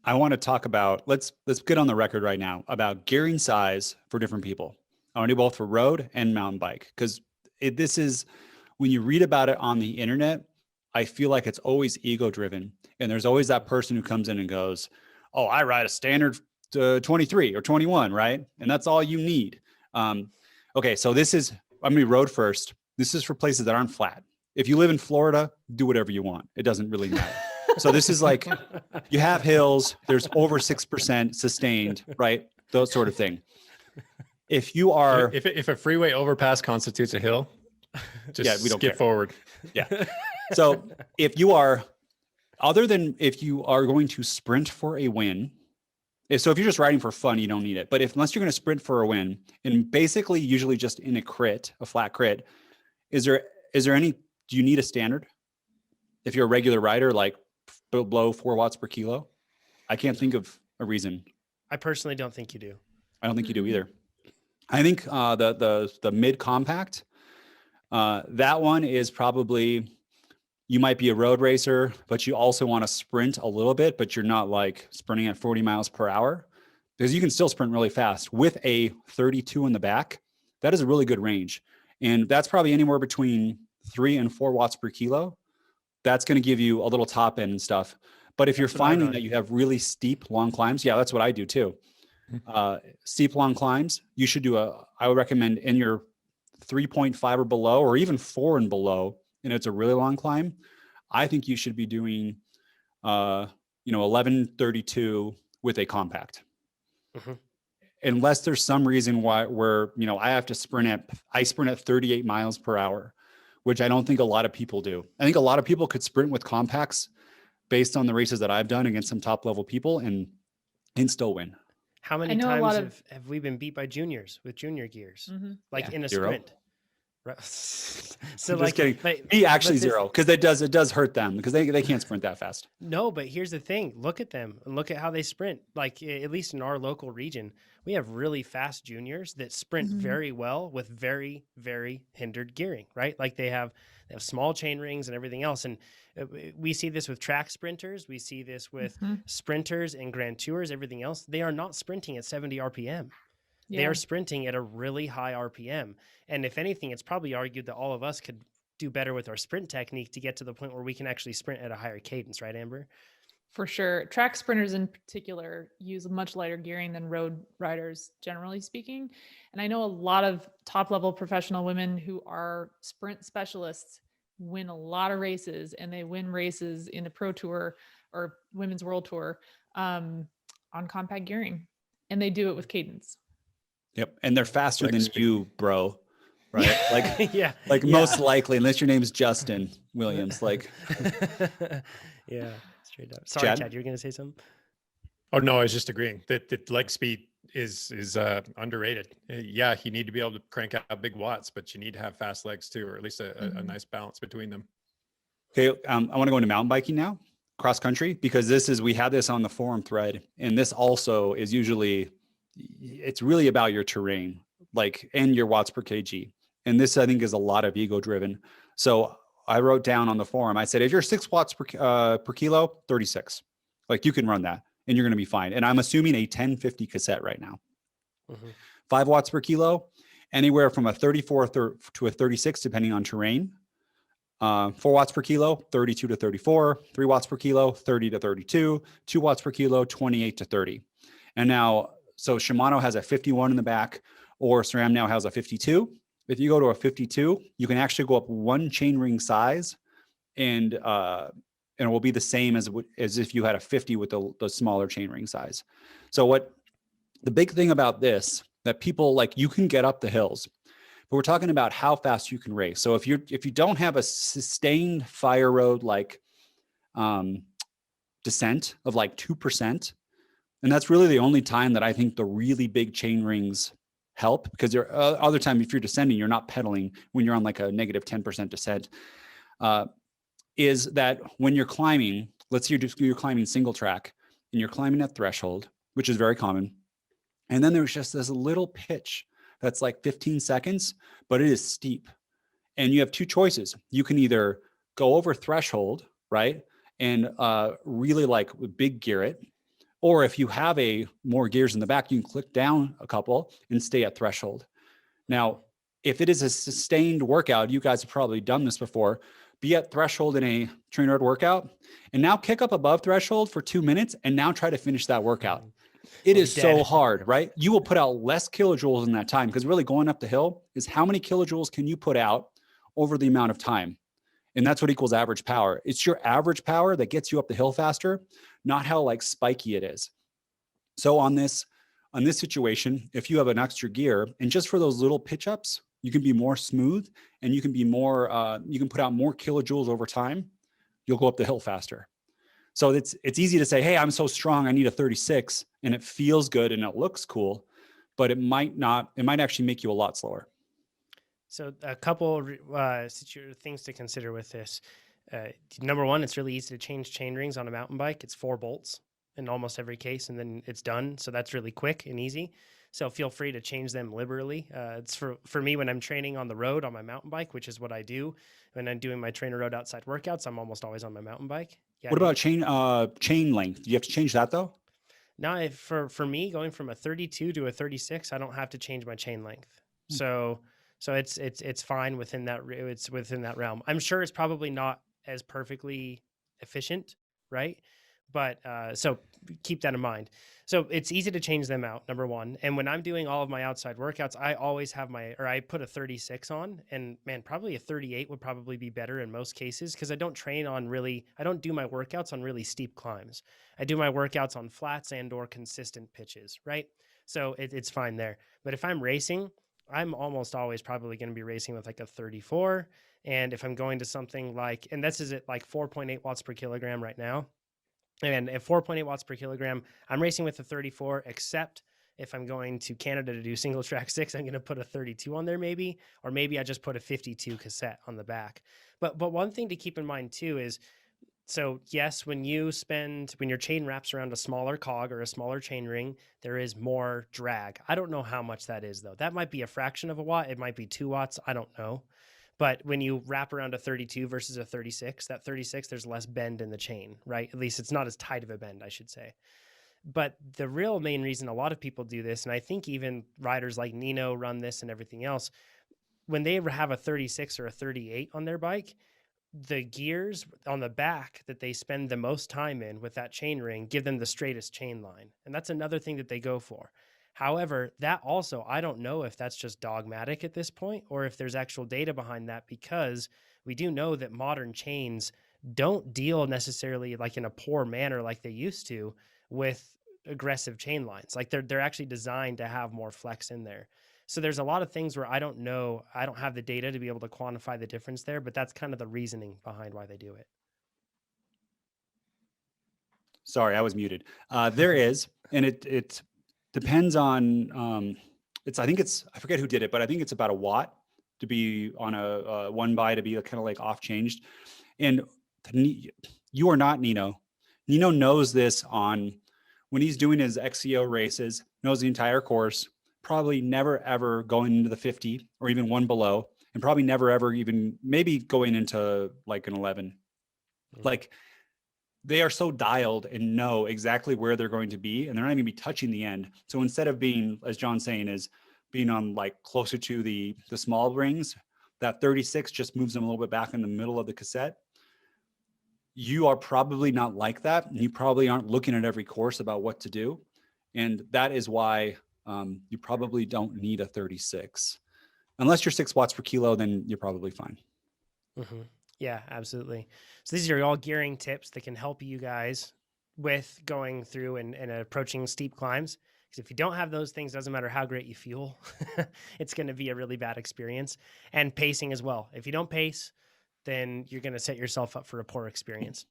I want to talk about, let's get on the record right now about gearing size for different people. I want to do both for road and mountain bike, because this is, when you read about it on the internet, I feel like it's always ego driven. And there's always that person who comes in and goes, oh, I ride a standard 23 or 21, right? And that's all you need. Okay, so this is, I'm going to be road first. This is for places that aren't flat. If you live in Florida, do whatever you want. It doesn't really matter. So this is like, you have hills, there's over 6% sustained, right? Those sort of thing. If you are, if a freeway overpass constitutes a hill, just we don't skip care. forward. Yeah. So if you are, other than if you are going to sprint for a win, so if you're just riding for fun, you don't need it. But unless you're going to sprint for a win, and basically usually just in a crit, a flat crit, is there any, do you need a standard? If you're a regular rider, like below 4 watts per kilo? I can't think of a reason. I personally don't think you do. I don't think you do either. I think the mid compact, that one is probably, you might be a road racer, but you also want to sprint a little bit, but you're not like sprinting at 40 miles per hour, because you can still sprint really fast with a 32 in the back. That is a really good range. And that's probably anywhere between 3 and 4 watts per kilo. That's going to give you a little top end and stuff. But if you're finding that you have really steep, long climbs, yeah, that's what I do too. Steep, long climbs, you should do I would recommend in your 3.5 or below, or even 4 and below, and it's a really long climb, I think you should be doing, 1132 with a compact. Mm-hmm. Unless there's some reason where I sprint at 38 miles per hour, which I don't think a lot of people do. I think a lot of people could sprint with compacts based on the races that I've done against some top level people and still win. How many times have we been beat by juniors with junior gears? Mm-hmm. In a 0. Sprint? So just kidding. Me actually 0, because it does hurt them because they can't sprint that fast. No, but here's the thing. Look at them and look at how they sprint. Like, at least in our local region, we have really fast juniors that sprint very well with very, very hindered gearing, right? Like they have small chain rings and everything else. And we see this with track sprinters. We see this with sprinters and Grand Tours, everything else. They are not sprinting at 70 RPM. Yeah. They are sprinting at a really high RPM. And if anything, it's probably argued that all of us could do better with our sprint technique to get to the point where we can actually sprint at a higher cadence, right, Amber? For sure. Track sprinters in particular use much lighter gearing than road riders, generally speaking. And I know a lot of top-level professional women who are sprint specialists win a lot of races, and they win races in the Pro Tour or Women's World Tour on compact gearing. And they do it with cadence. Yep. And they're faster than you, bro. Right? Like, most likely, unless your name is Justin Williams. Like, yeah, straight up. Sorry, Chad, you were going to say something? Oh, no, I was just agreeing that leg speed is underrated. Yeah, you need to be able to crank out big watts, but you need to have fast legs too, or at least a nice balance between them. Okay. I want to go into mountain biking now, cross country, because we had this on the forum thread. And this also is usually, it's really about your terrain, and your watts per kg. And this, I think, is a lot of ego driven. So I wrote down on the forum, I said, if you're 6 watts per kilo, 36, you can run that and you're going to be fine. And I'm assuming a 1050 cassette right now. 5 watts per kilo, anywhere from a 34 to a 36, depending on terrain. 4 watts per kilo, 32 to 34, 3 watts per kilo, 30 to 32, 2 watts per kilo, 28 to 30. And now, so Shimano has a 51 in the back, or SRAM now has a 52. If you go to a 52, you can actually go up 1 chainring size, and it will be the same as if you had a 50 with the smaller chainring size. So the big thing about this, that people you can get up the hills, but we're talking about how fast you can race. So if you don't have a sustained fire road descent of 2%, and that's really the only time that I think the really big chain rings help, because there are other times if you're descending, you're not pedaling when you're on a negative 10% descent, is that when you're climbing, let's say you're climbing single track and you're climbing at threshold, which is very common. And then there's just this little pitch that's 15 seconds, but it is steep. And you have 2 choices. You can either go over threshold, right? And really big gear it, Or if you have more gears in the back, you can click down a couple and stay at threshold. Now, if it is a sustained workout, you guys have probably done this before, be at threshold in a TrainerRoad workout and now kick up above threshold for 2 minutes and now try to finish that workout. It is so hard, right? You will put out less kilojoules in that time, because really going up the hill is how many kilojoules can you put out over the amount of time. And that's what equals average power. It's your average power that gets you up the hill faster, not how like spiky it is. So on this situation, if you have an extra gear and just for those little pitch ups, you can be more smooth and you can be more, you can put out more kilojoules over time. You'll go up the hill faster. So it's easy to say, hey, I'm so strong, I need a 36, and it feels good and it looks cool, but it might actually make you a lot slower. So a couple things to consider with this. Number one, it's really easy to change chain rings on a mountain bike. It's 4 bolts in almost every case, and then it's done. So that's really quick and easy. So feel free to change them liberally. It's for me when I'm training on the road on my mountain bike, which is what I do. When I'm doing my TrainerRoad outside workouts, I'm almost always on my mountain bike. Yeah, what about chain length? Do you have to change that though? No, for me, going from a 32 to a 36, I don't have to change my chain length. So it's fine within that. It's within that realm. I'm sure it's probably not as perfectly efficient, right? But so keep that in mind. So it's easy to change them out, number one. And when I'm doing all of my outside workouts, I always have I put a 36 on, and man, probably a 38 would probably be better in most cases, because I don't do my workouts on really steep climbs. I do my workouts on flats and or consistent pitches, right? So it's fine there. But if I'm racing, I'm almost always probably going to be racing with like a 34. And if I'm going to something like, and this is at like 4.8 watts per kilogram right now. And at 4.8 watts per kilogram, I'm racing with a 34, except if I'm going to Canada to do single track 6, I'm going to put a 32 on there maybe, or maybe I just put a 52 cassette on the back. But one thing to keep in mind too is, so yes, when your chain wraps around a smaller cog or a smaller chain ring, there is more drag. I don't know how much that is though. That might be a fraction of a watt. It might be 2 watts. I don't know. But when you wrap around a 32 versus a 36, that 36, there's less bend in the chain, right? At least it's not as tight of a bend, I should say. But the real main reason a lot of people do this, and I think even riders like Nino run this and everything else, when they have a 36 or a 38 on their bike, the gears on the back that they spend the most time in with that chain ring give them the straightest chain line. And that's another thing that they go for. However, that also, I don't know if that's just dogmatic at this point or if there's actual data behind that, because we do know that modern chains don't deal necessarily like in a poor manner like they used to with aggressive chain lines. Like they're actually designed to have more flex in there. So there's a lot of things where I don't know, I don't have the data to be able to quantify the difference there, but that's kind of the reasoning behind why they do it. Sorry, I was muted. There is, and it depends on, I forget who did it, but I think it's about a watt to be on a 1x to be kind of like off changed. And you are not Nino. Nino knows this when he's doing his XCO races, knows the entire course, probably never ever going into the 50 or even one below, and probably never ever even maybe going into like an 11. Like they are so dialed and know exactly where they're going to be, and they're not even be touching the end. So instead of being, as John's saying, is being on like closer to the small rings, that 36 just moves them a little bit back in the middle of the cassette. You are probably not like that, and you probably aren't looking at every course about what to do. And that is why you probably don't need a 36. Unless you're 6 watts per kilo, then you're probably fine. Mm-hmm. Yeah, absolutely. So these are all gearing tips that can help you guys with going through and approaching steep climbs. Because if you don't have those things, doesn't matter how great you feel, it's going to be a really bad experience. And pacing as well. If you don't pace, then you're going to set yourself up for a poor experience.